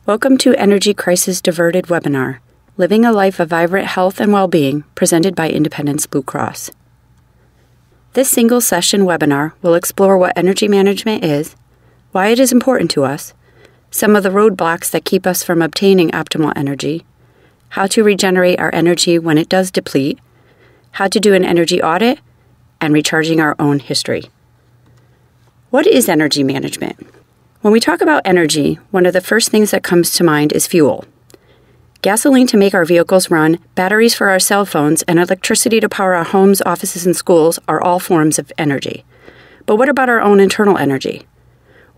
Welcome to Energy Crisis Diverted webinar, Living a Life of Vibrant Health and Well-Being, presented by Independence Blue Cross. This single session webinar will explore what energy management is, why it is important to us, some of the roadblocks that keep us from obtaining optimal energy, how to regenerate our energy when it does deplete, how to do an energy audit, and recharging our own history. What is energy management? When we talk about energy, one of the first things that comes to mind is fuel. Gasoline to make our vehicles run, batteries for our cell phones, and electricity to power our homes, offices, and schools are all forms of energy. But what about our own internal energy?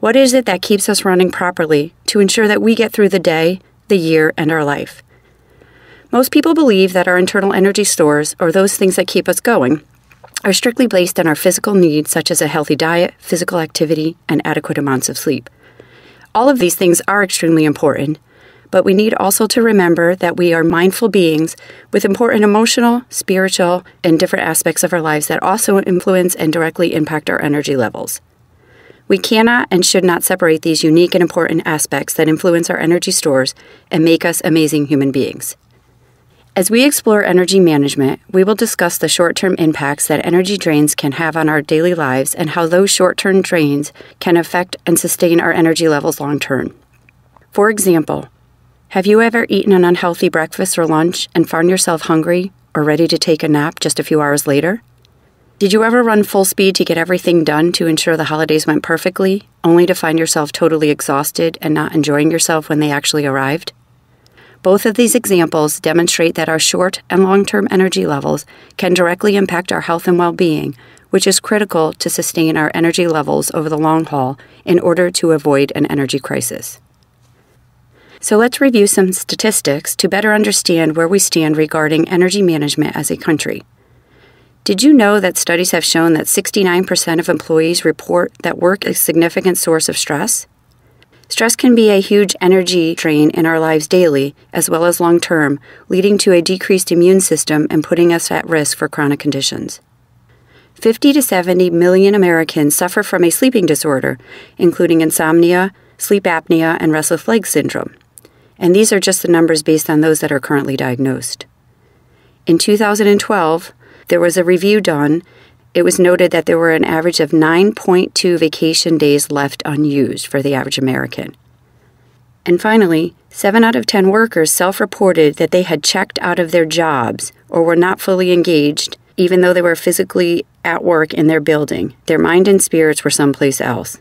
What is it that keeps us running properly to ensure that we get through the day, the year, and our life? Most people believe that our internal energy stores, or those things that keep us going, are strictly based on our physical needs such as a healthy diet, physical activity, and adequate amounts of sleep. All of these things are extremely important, but we need also to remember that we are mindful beings with important emotional, spiritual, and different aspects of our lives that also influence and directly impact our energy levels. We cannot and should not separate these unique and important aspects that influence our energy stores and make us amazing human beings. As we explore energy management, we will discuss the short-term impacts that energy drains can have on our daily lives and how those short-term drains can affect and sustain our energy levels long-term. For example, have you ever eaten an unhealthy breakfast or lunch and found yourself hungry or ready to take a nap just a few hours later? Did you ever run full speed to get everything done to ensure the holidays went perfectly, only to find yourself totally exhausted and not enjoying yourself when they actually arrived? Both of these examples demonstrate that our short and long-term energy levels can directly impact our health and well-being, which is critical to sustain our energy levels over the long haul in order to avoid an energy crisis. So let's review some statistics to better understand where we stand regarding energy management as a country. Did you know that studies have shown that 69% of employees report that work is a significant source of stress? Stress can be a huge energy drain in our lives daily, as well as long-term, leading to a decreased immune system and putting us at risk for chronic conditions. 50 to 70 million Americans suffer from a sleeping disorder, including insomnia, sleep apnea, and restless leg syndrome. And these are just the numbers based on those that are currently diagnosed. In 2012, there was a review done. It was noted that there were an average of 9.2 vacation days left unused for the average American. And finally, 7 out of 10 workers self-reported that they had checked out of their jobs or were not fully engaged, even though they were physically at work in their building. Their mind and spirits were someplace else.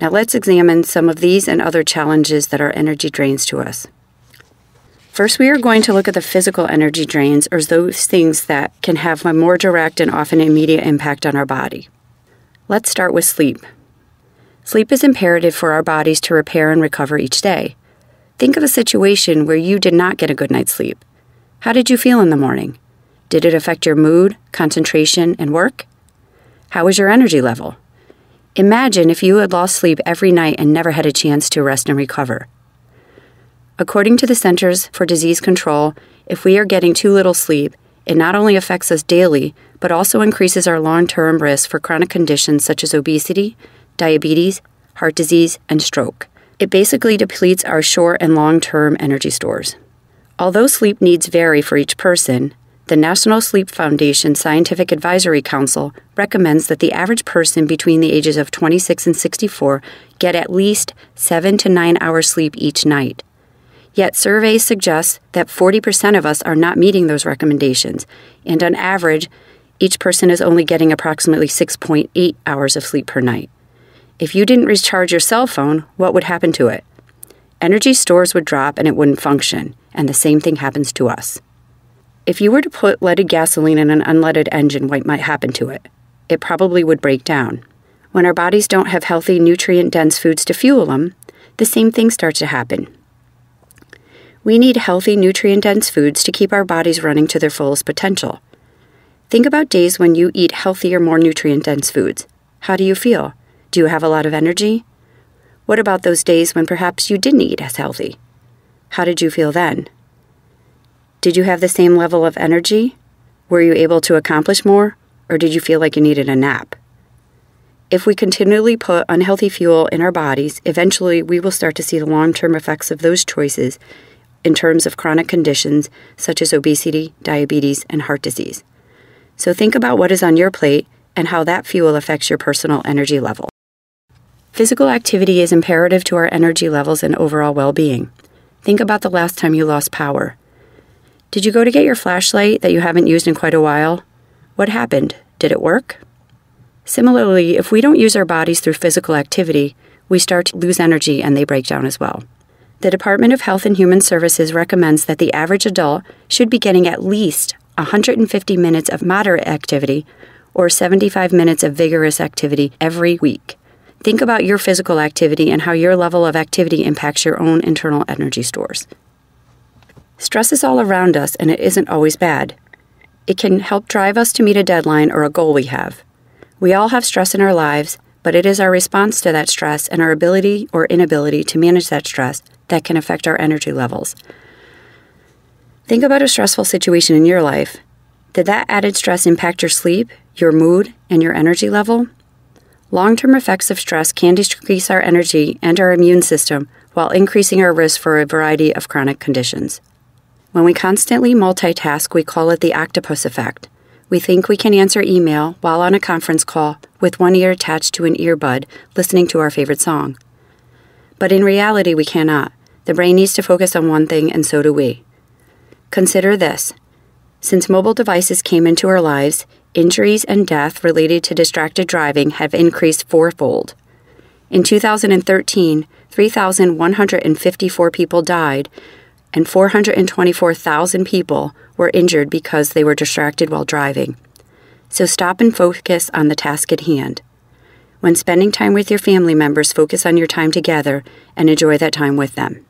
Now let's examine some of these and other challenges that are energy drains to us. First, we are going to look at the physical energy drains, or those things that can have a more direct and often immediate impact on our body. Let's start with sleep. Sleep is imperative for our bodies to repair and recover each day. Think of a situation where you did not get a good night's sleep. How did you feel in the morning? Did it affect your mood, concentration, and work? How was your energy level? Imagine if you had lost sleep every night and never had a chance to rest and recover. According to the Centers for Disease Control, if we are getting too little sleep, it not only affects us daily, but also increases our long-term risk for chronic conditions such as obesity, diabetes, heart disease, and stroke. It basically depletes our short and long-term energy stores. Although sleep needs vary for each person, the National Sleep Foundation Scientific Advisory Council recommends that the average person between the ages of 26 and 64 get at least 7 to 9 hours sleep each night. Yet surveys suggest that 40% of us are not meeting those recommendations, and on average, each person is only getting approximately 6.8 hours of sleep per night. If you didn't recharge your cell phone, what would happen to it? Energy stores would drop and it wouldn't function, and the same thing happens to us. If you were to put leaded gasoline in an unleaded engine, what might happen to it? It probably would break down. When our bodies don't have healthy, nutrient-dense foods to fuel them, the same thing starts to happen. We need healthy, nutrient-dense foods to keep our bodies running to their fullest potential. Think about days when you eat healthier, more nutrient-dense foods. How do you feel? Do you have a lot of energy? What about those days when perhaps you didn't eat as healthy? How did you feel then? Did you have the same level of energy? Were you able to accomplish more, or did you feel like you needed a nap? If we continually put unhealthy fuel in our bodies, eventually we will start to see the long-term effects of those choices in terms of chronic conditions such as obesity, diabetes, and heart disease. So think about what is on your plate and how that fuel affects your personal energy level. Physical activity is imperative to our energy levels and overall well-being. Think about the last time you lost power. Did you go to get your flashlight that you haven't used in quite a while? What happened? Did it work? Similarly, if we don't use our bodies through physical activity, we start to lose energy and they break down as well. The Department of Health and Human Services recommends that the average adult should be getting at least 150 minutes of moderate activity or 75 minutes of vigorous activity every week. Think about your physical activity and how your level of activity impacts your own internal energy stores. Stress is all around us, and it isn't always bad. It can help drive us to meet a deadline or a goal we have. We all have stress in our lives, but it is our response to that stress and our ability or inability to manage that stress that can affect our energy levels. Think about a stressful situation in your life. Did that added stress impact your sleep, your mood, and your energy level? Long-term effects of stress can decrease our energy and our immune system while increasing our risk for a variety of chronic conditions. When we constantly multitask, we call it the octopus effect. We think we can answer email while on a conference call with one ear attached to an earbud listening to our favorite song. But in reality, we cannot. The brain needs to focus on one thing, and so do we. Consider this. Since mobile devices came into our lives, injuries and death related to distracted driving have increased fourfold. In 2013, 3,154 people died, and 424,000 people were injured because they were distracted while driving. So stop and focus on the task at hand. When spending time with your family members, focus on your time together and enjoy that time with them.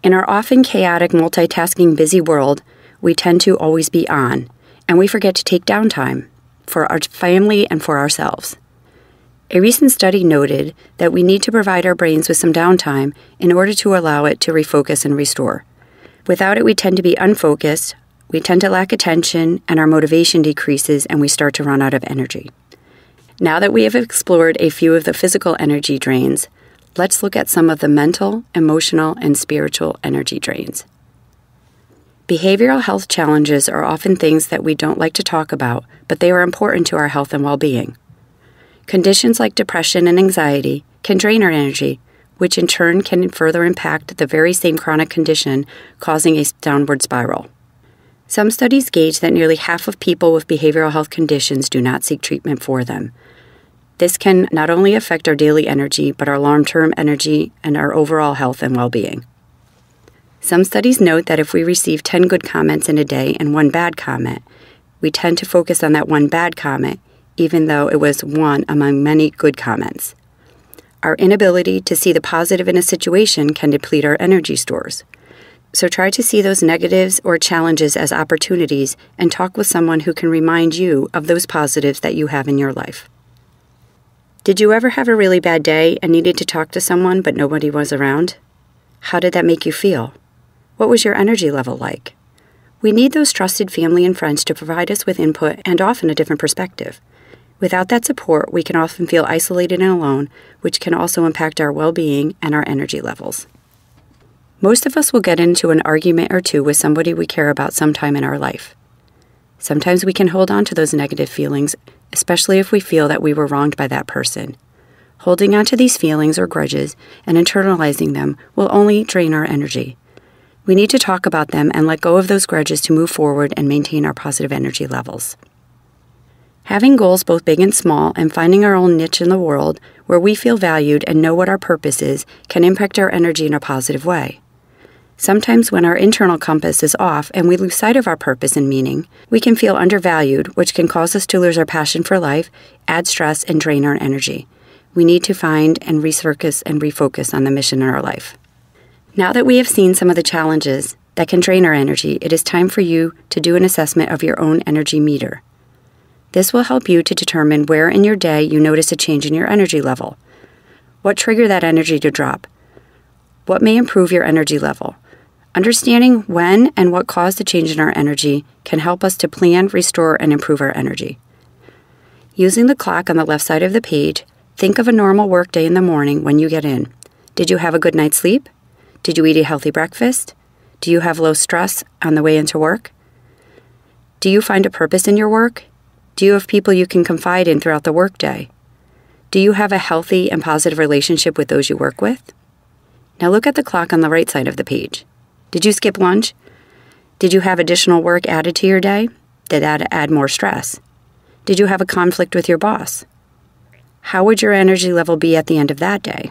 In our often chaotic, multitasking, busy world, we tend to always be on, and we forget to take downtime for our family and for ourselves. A recent study noted that we need to provide our brains with some downtime in order to allow it to refocus and restore. Without it, we tend to be unfocused, we tend to lack attention, and our motivation decreases and we start to run out of energy. Now that we have explored a few of the physical energy drains, let's look at some of the mental, emotional, and spiritual energy drains. Behavioral health challenges are often things that we don't like to talk about, but they are important to our health and well-being. Conditions like depression and anxiety can drain our energy, which in turn can further impact the very same chronic condition, causing a downward spiral. Some studies gauge that nearly half of people with behavioral health conditions do not seek treatment for them. This can not only affect our daily energy, but our long-term energy and our overall health and well-being. Some studies note that if we receive 10 good comments in a day and one bad comment, we tend to focus on that one bad comment, even though it was one among many good comments. Our inability to see the positive in a situation can deplete our energy stores. So try to see those negatives or challenges as opportunities and talk with someone who can remind you of those positives that you have in your life. Did you ever have a really bad day and needed to talk to someone but nobody was around? How did that make you feel? What was your energy level like? We need those trusted family and friends to provide us with input and often a different perspective. Without that support, we can often feel isolated and alone, which can also impact our well-being and our energy levels. Most of us will get into an argument or two with somebody we care about sometime in our life. Sometimes we can hold on to those negative feelings, especially if we feel that we were wronged by that person. Holding on to these feelings or grudges and internalizing them will only drain our energy. We need to talk about them and let go of those grudges to move forward and maintain our positive energy levels. Having goals both big and small and finding our own niche in the world where we feel valued and know what our purpose is can impact our energy in a positive way. Sometimes when our internal compass is off and we lose sight of our purpose and meaning, we can feel undervalued, which can cause us to lose our passion for life, add stress, and drain our energy. We need to find and recircus and refocus on the mission in our life. Now that we have seen some of the challenges that can drain our energy, it is time for you to do an assessment of your own energy meter. This will help you to determine where in your day you notice a change in your energy level. What triggered that energy to drop? What may improve your energy level? Understanding when and what caused the change in our energy can help us to plan, restore, and improve our energy. Using the clock on the left side of the page, think of a normal work day in the morning when you get in. Did you have a good night's sleep? Did you eat a healthy breakfast? Do you have low stress on the way into work? Do you find a purpose in your work? Do you have people you can confide in throughout the workday? Do you have a healthy and positive relationship with those you work with? Now look at the clock on the right side of the page. Did you skip lunch? Did you have additional work added to your day? Did that add more stress? Did you have a conflict with your boss? How would your energy level be at the end of that day?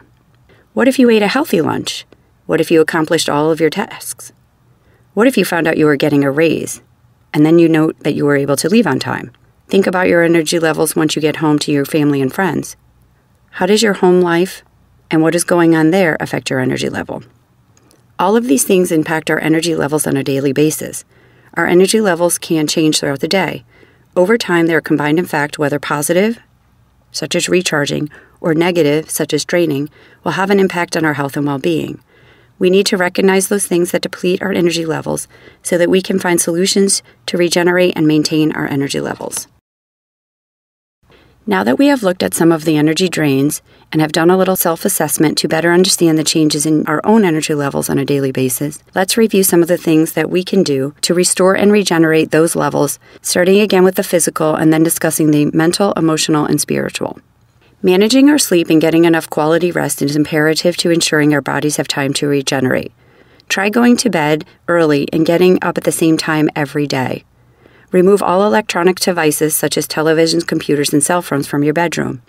What if you ate a healthy lunch? What if you accomplished all of your tasks? What if you found out you were getting a raise, and then you note that you were able to leave on time? Think about your energy levels once you get home to your family and friends. How does your home life and what is going on there affect your energy level? All of these things impact our energy levels on a daily basis. Our energy levels can change throughout the day. Over time, they are combined in fact, whether positive, such as recharging, or negative, such as draining, will have an impact on our health and well-being. We need to recognize those things that deplete our energy levels so that we can find solutions to regenerate and maintain our energy levels. Now that we have looked at some of the energy drains and have done a little self-assessment to better understand the changes in our own energy levels on a daily basis, let's review some of the things that we can do to restore and regenerate those levels, starting again with the physical and then discussing the mental, emotional, and spiritual. Managing our sleep and getting enough quality rest is imperative to ensuring our bodies have time to regenerate. Try going to bed early and getting up at the same time every day. Remove all electronic devices such as televisions, computers, and cell phones from your bedroom.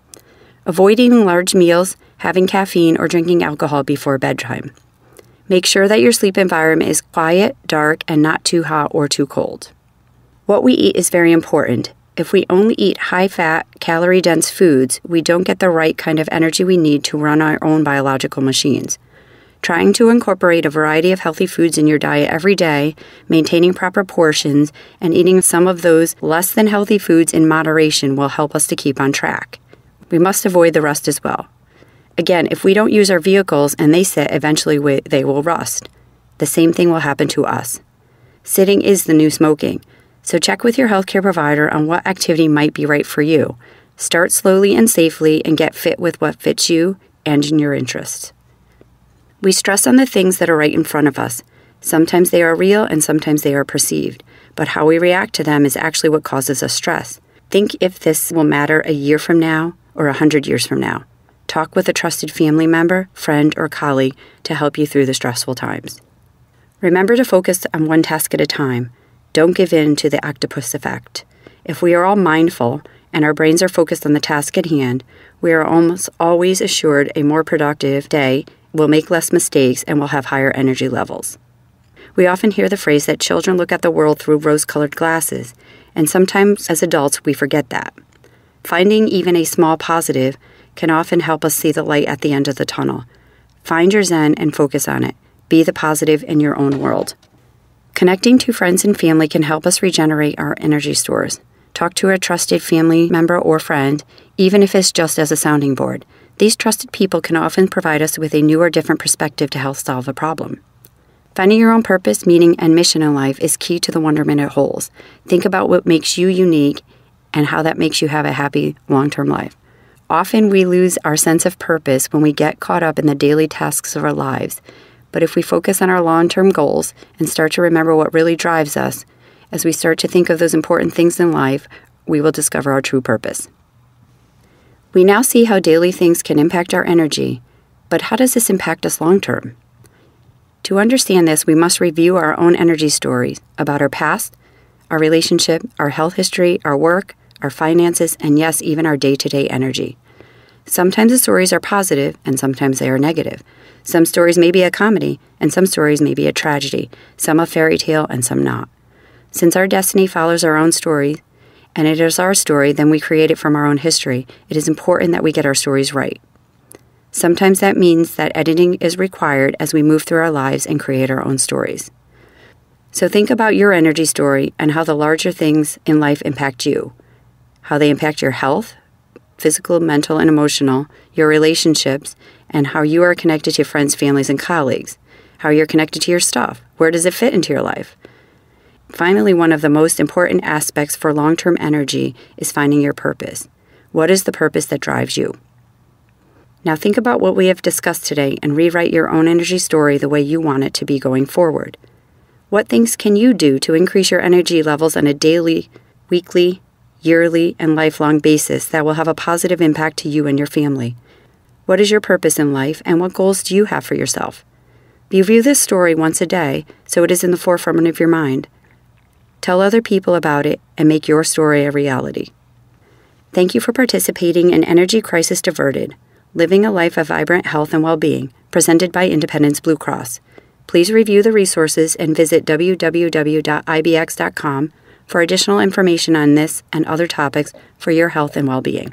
Avoid eating large meals, having caffeine, or drinking alcohol before bedtime. Make sure that your sleep environment is quiet, dark, and not too hot or too cold. What we eat is very important. If we only eat high-fat, calorie-dense foods, we don't get the right kind of energy we need to run our own biological machines. Trying to incorporate a variety of healthy foods in your diet every day, maintaining proper portions, and eating some of those less than healthy foods in moderation will help us to keep on track. We must avoid the rust as well. Again, if we don't use our vehicles and they sit, eventually they will rust. The same thing will happen to us. Sitting is the new smoking. So check with your healthcare provider on what activity might be right for you. Start slowly and safely and get fit with what fits you and in your interests. We stress on the things that are right in front of us. Sometimes they are real and sometimes they are perceived, but how we react to them is actually what causes us stress. Think if this will matter a year from now or 100 years from now. Talk with a trusted family member, friend, or colleague to help you through the stressful times. Remember to focus on one task at a time. Don't give in to the octopus effect. If we are all mindful and our brains are focused on the task at hand, we are almost always assured a more productive day, will make less mistakes, and will have higher energy levels. We often hear the phrase that children look at the world through rose-colored glasses, and sometimes as adults we forget that. Finding even a small positive can often help us see the light at the end of the tunnel. Find your Zen and focus on it. Be the positive in your own world. Connecting to friends and family can help us regenerate our energy stores. Talk to a trusted family member or friend, even if it's just as a sounding board. These trusted people can often provide us with a new or different perspective to help solve a problem. Finding your own purpose, meaning, and mission in life is key to the wonderment it holds. Think about what makes you unique and how that makes you have a happy, long-term life. Often we lose our sense of purpose when we get caught up in the daily tasks of our lives. But if we focus on our long-term goals and start to remember what really drives us, as we start to think of those important things in life, we will discover our true purpose. We now see how daily things can impact our energy, but how does this impact us long-term? To understand this, we must review our own energy stories about our past, our relationship, our health history, our work, our finances, and yes, even our day-to-day energy. Sometimes the stories are positive, and sometimes they are negative. Some stories may be a comedy, and some stories may be a tragedy, some a fairy tale, and some not. Since our destiny follows our own story, and it is our story, then we create it from our own history, it is important that we get our stories right. Sometimes that means that editing is required as we move through our lives and create our own stories. So think about your energy story and how the larger things in life impact you, how they impact your health, physical, mental, and emotional, your relationships, and how you are connected to friends, families, and colleagues, how you're connected to your stuff, where does it fit into your life. Finally, one of the most important aspects for long-term energy is finding your purpose. What is the purpose that drives you? Now think about what we have discussed today and rewrite your own energy story the way you want it to be going forward. What things can you do to increase your energy levels on a daily, weekly, yearly, and lifelong basis that will have a positive impact to you and your family? What is your purpose in life, and what goals do you have for yourself? Review this story once a day so it is in the forefront of your mind. Tell other people about it and make your story a reality. Thank you for participating in Energy Crisis Diverted, Living a Life of Vibrant Health and Well-Being, presented by Independence Blue Cross. Please review the resources and visit www.ibx.com for additional information on this and other topics for your health and well-being.